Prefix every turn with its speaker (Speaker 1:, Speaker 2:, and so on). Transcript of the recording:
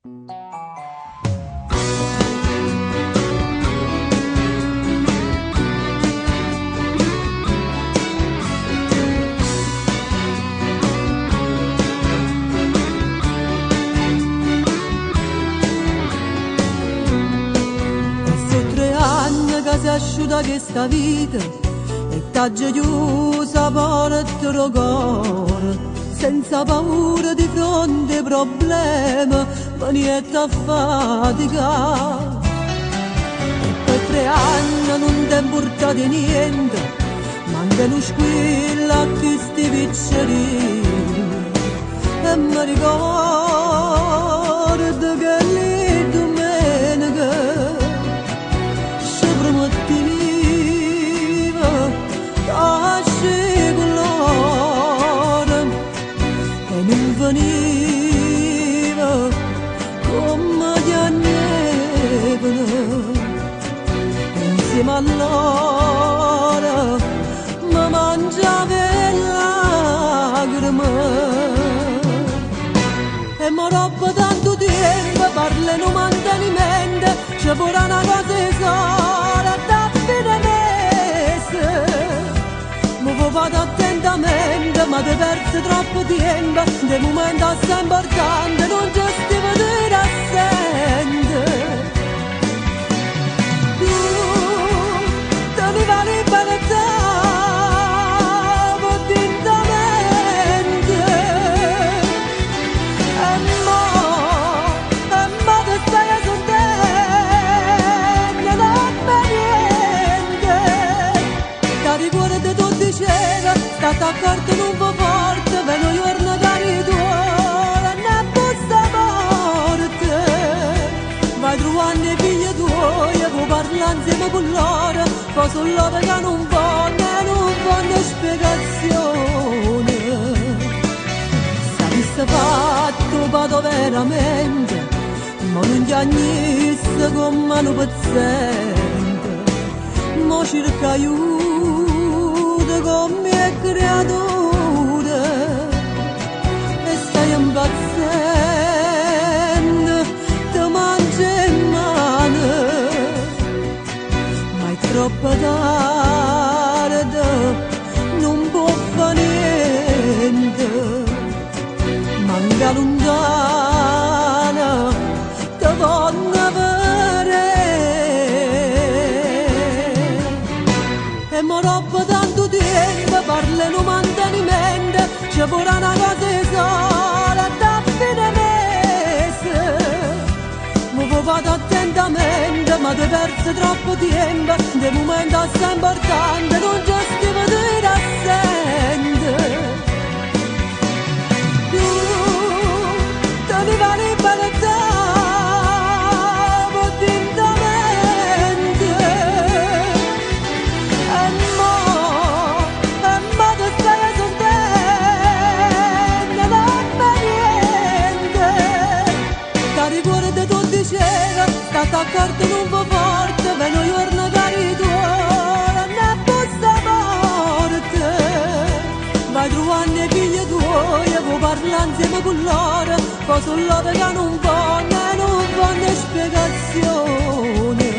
Speaker 1: Si asciuga questa vita e t'aggia chiusa porta lo cuore senza paura di fronte ai problemi veniete a faticare e per 3 anni non ti è portato niente manca lo squillo a questi piccerini e mi ricordo che lì domenica promettiva tasce con l'oro e non veniva come gli annevano insieme a loro mi mangiava lacrime e mi roba tanto tempo parlo mantenimento c'è pure una cosa sola da fine mese mi vado attentamente ma ti perso troppo tempo dei momenti assai importanti non ci stiamo dire assente tu tenevi la libertà stata accorta non po' forte per noi giorni cari tuoi e ne busta morte vai trovando i figli tuoi e puoi parlare insieme con loro poi sono loro che non vogliono spiegazione se avesse fatto vado veramente ma non ti agnisse con mano paziente ma cerca aiuto come creatura e stai impazzendo ti mangi in mano ma è troppo tardi non può fare niente manca lontana ti voglio avere e mi roba tanto tempo parlo mantenimento c'è pure una cosa sola da fine mese mi vado attentamente ma ti perso troppo tempo dei momenti assai importanti non ci stiamo dire assente tu tenevi la libertà stata accorta non po' forte per noi giorni cari tuoi e ne busta morte vai trovando i figli tuoi e puoi parlare insieme con loro poi sono loro che non vogliono spiegazione